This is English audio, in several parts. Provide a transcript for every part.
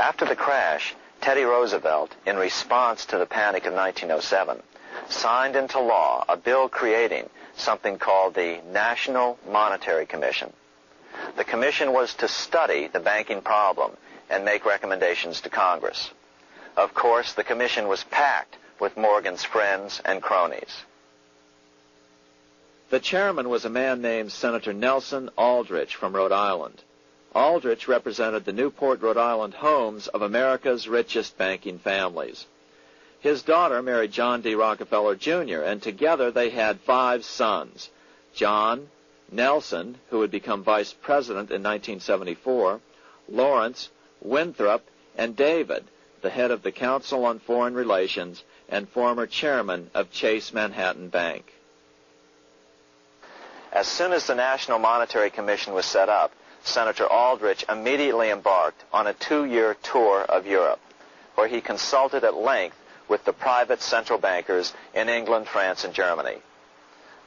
After the crash, Teddy Roosevelt, in response to the panic of 1907, signed into law a bill creating something called the National Monetary Commission. The commission was to study the banking problem and make recommendations to Congress. Of course, the commission was packed with Morgan's friends and cronies. The chairman was a man named Senator Nelson Aldrich from Rhode Island. Aldrich represented the Newport, Rhode Island homes of America's richest banking families. His daughter married John D. Rockefeller, Jr., and together they had 5 sons: John, Nelson, who would become vice president in 1974, Lawrence, Winthrop, and David, the head of the Council on Foreign Relations and former chairman of Chase Manhattan Bank. As soon as the National Monetary Commission was set up, Senator Aldrich immediately embarked on a 2-year tour of Europe, where he consulted at length with the private central bankers in England, France, and Germany.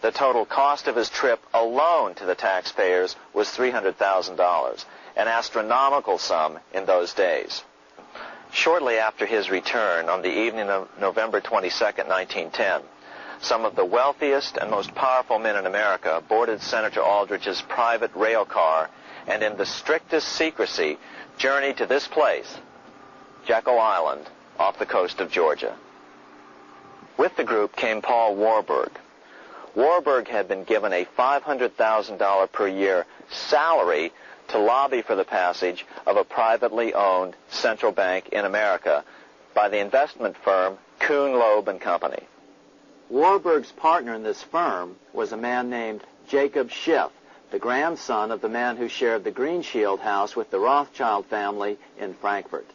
The total cost of his trip alone to the taxpayers was $300,000, an astronomical sum in those days. Shortly after his return, on the evening of November 22, 1910, some of the wealthiest and most powerful men in America boarded Senator Aldrich's private rail car and in the strictest secrecy journeyed to this place, Jekyll Island, off the coast of Georgia. With the group came Paul Warburg. Warburg had been given a $500,000 per year salary to lobby for the passage of a privately owned central bank in America by the investment firm Kuhn, Loeb and Company. Warburg's partner in this firm was a man named Jacob Schiff, the grandson of the man who shared the Green Shield house with the Rothschild family in Frankfurt.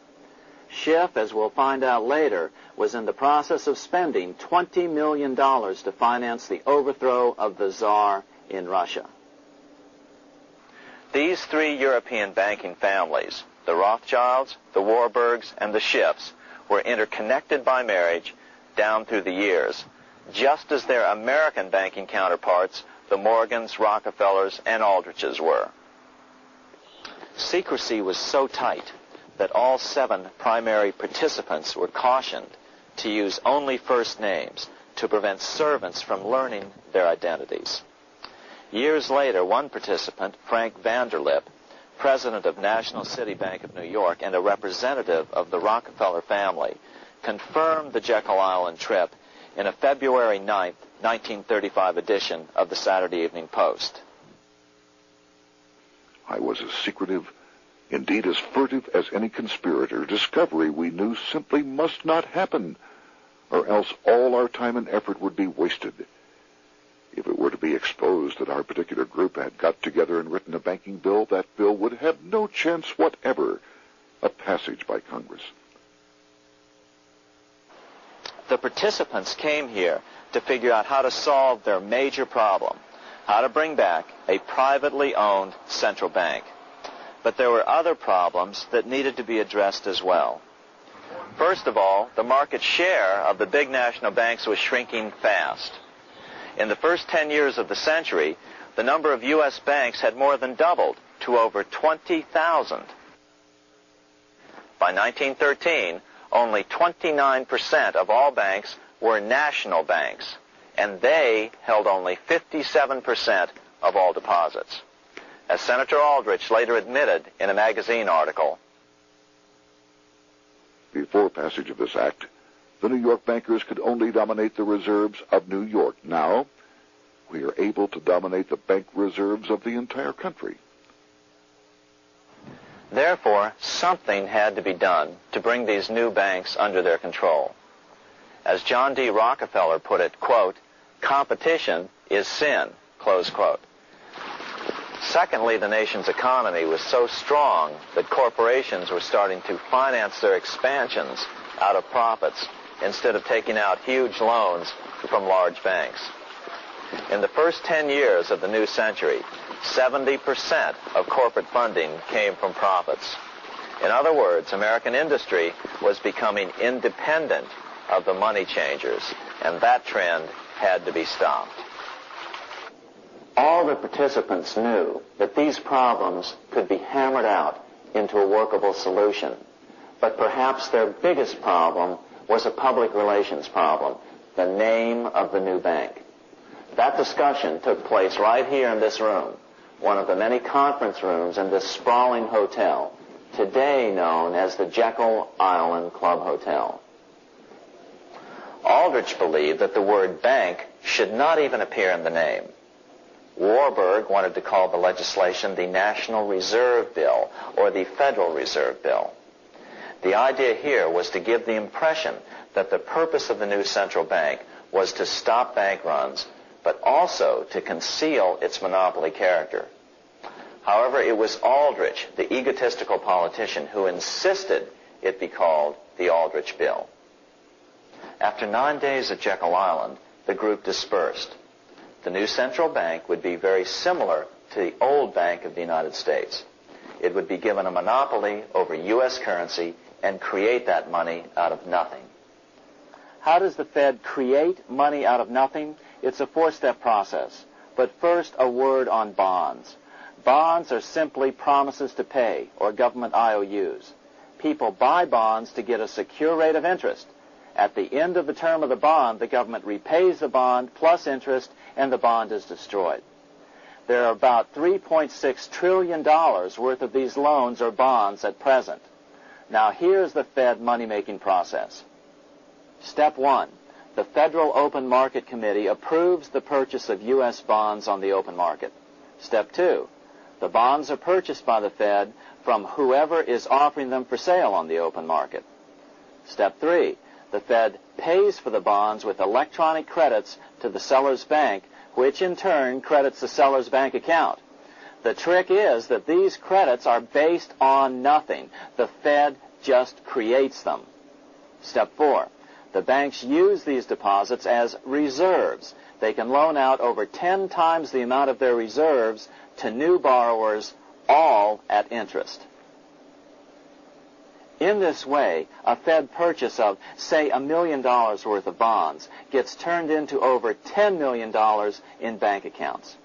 Schiff, as we'll find out later, was in the process of spending $20 million to finance the overthrow of the Tsar in Russia. These 3 European banking families, the Rothschilds, the Warburgs, and the Schiffs, were interconnected by marriage down through the years, just as their American banking counterparts, the Morgans, Rockefellers, and Aldriches were. Secrecy was so tight that all 7 primary participants were cautioned to use only first names to prevent servants from learning their identities. Years later, one participant, Frank Vanderlip, president of National City Bank of New York and a representative of the Rockefeller family, confirmed the Jekyll Island trip in a February 9, 1935 edition of the Saturday Evening Post. I was as secretive, indeed as furtive as any conspirator. Discovery, we knew, simply must not happen, or else all our time and effort would be wasted. If it were to be exposed that our particular group had got together and written a banking bill, that bill would have no chance whatever of passage by Congress. The participants came here to figure out how to solve their major problem, how to bring back a privately owned central bank. But there were other problems that needed to be addressed as well. First of all, the market share of the big national banks was shrinking fast. In the first 10 years of the century, the number of U.S. banks had more than doubled to over 20,000. By 1913, only 29% of all banks were national banks, and they held only 57% of all deposits. As Senator Aldrich later admitted in a magazine article, before passage of this act, the New York bankers could only dominate the reserves of New York. Now, we are able to dominate the bank reserves of the entire country. Therefore, something had to be done to bring these new banks under their control. As John D. Rockefeller put it, quote, "Competition is sin," close quote. Secondly, the nation's economy was so strong that corporations were starting to finance their expansions out of profits instead of taking out huge loans from large banks. In the first 10 years of the new century, 70% of corporate funding came from profits. In other words, American industry was becoming independent of the money changers, and that trend had to be stopped. All the participants knew that these problems could be hammered out into a workable solution. But perhaps their biggest problem was a public relations problem, the name of the new bank. That discussion took place right here in this room, one of the many conference rooms in this sprawling hotel, today known as the Jekyll Island Club Hotel. Aldrich believed that the word bank should not even appear in the name. Warburg wanted to call the legislation the National Reserve Bill or the Federal Reserve Bill. The idea here was to give the impression that the purpose of the new central bank was to stop bank runs, but also to conceal its monopoly character. However, it was Aldrich, the egotistical politician, who insisted it be called the Aldrich Bill. After 9 days at Jekyll Island, the group dispersed. The new central bank would be very similar to the old Bank of the United States. It would be given a monopoly over U.S. currency and create that money out of nothing. How does the Fed create money out of nothing? It's a four-step process. But first, a word on bonds. Bonds are simply promises to pay, or government IOUs. People buy bonds to get a secure rate of interest. At the end of the term of the bond, the government repays the bond plus interest, and the bond is destroyed. There are about $3.6 trillion worth of these loans or bonds at present. Now here's the Fed money-making process. Step 1. The Federal Open Market Committee approves the purchase of U.S. bonds on the open market. Step 2. The bonds are purchased by the Fed from whoever is offering them for sale on the open market. Step 3. The Fed pays for the bonds with electronic credits to the seller's bank, which in turn credits the seller's bank account. The trick is that these credits are based on nothing. The Fed just creates them. Step 4. The banks use these deposits as reserves. They can loan out over 10 times the amount of their reserves to new borrowers, all at interest. In this way, a Fed purchase of, say, $1 million worth of bonds gets turned into over $10 million in bank accounts.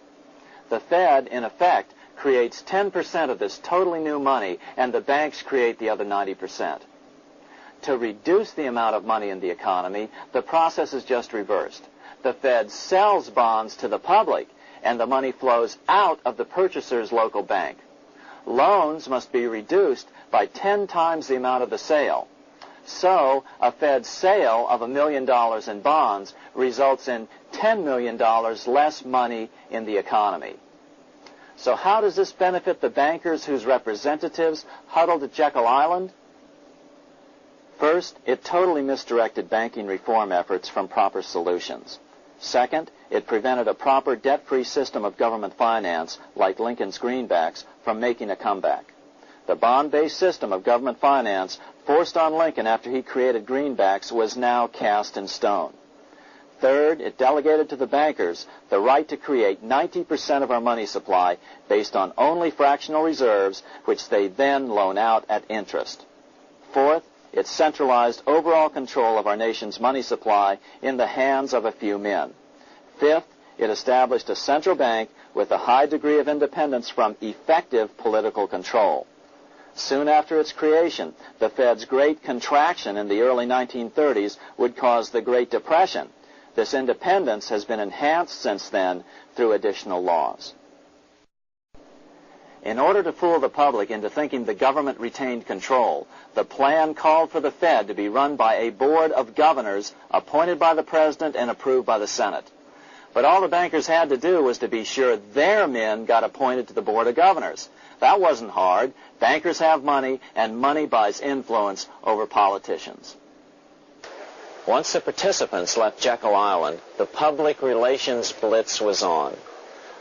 The Fed, in effect, creates 10% of this totally new money, and the banks create the other 90%. To reduce the amount of money in the economy, the process is just reversed. The Fed sells bonds to the public, and the money flows out of the purchaser's local bank. Loans must be reduced by 10 times the amount of the sale. So, a Fed sale of $1 million in bonds results in $10 million less money in the economy. So how does this benefit the bankers whose representatives huddled at Jekyll Island? First, it totally misdirected banking reform efforts from proper solutions. Second, it prevented a proper debt-free system of government finance, like Lincoln's greenbacks, from making a comeback. The bond-based system of government finance forced on Lincoln after he created greenbacks was now cast in stone. Third, it delegated to the bankers the right to create 90% of our money supply based on only fractional reserves, which they then loan out at interest. Fourth, it centralized overall control of our nation's money supply in the hands of a few men. Fifth, it established a central bank with a high degree of independence from effective political control. Soon after its creation, the Fed's great contraction in the early 1930s would cause the Great Depression. This independence has been enhanced since then through additional laws. In order to fool the public into thinking the government retained control, the plan called for the Fed to be run by a board of governors appointed by the President and approved by the Senate. But all the bankers had to do was to be sure their men got appointed to the board of governors. That wasn't hard. Bankers have money, and money buys influence over politicians. Once the participants left Jekyll Island, the public relations blitz was on.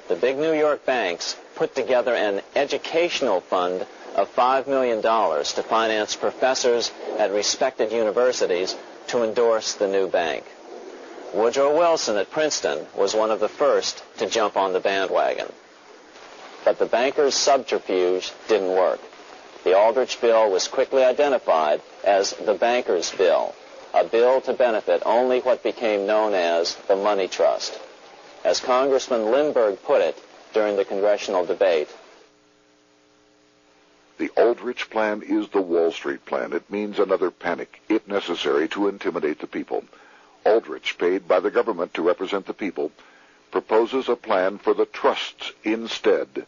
The big New York banks put together an educational fund of $5 million to finance professors at respected universities to endorse the new bank. Woodrow Wilson at Princeton was one of the first to jump on the bandwagon. But the bankers' subterfuge didn't work. The Aldrich Bill was quickly identified as the bankers' bill, a bill to benefit only what became known as the money trust. As Congressman Lindbergh put it during the congressional debate, The Aldrich plan is the Wall Street plan. It means another panic, if necessary, to intimidate the people. Aldrich, paid by the government to represent the people, proposes a plan for the trusts instead.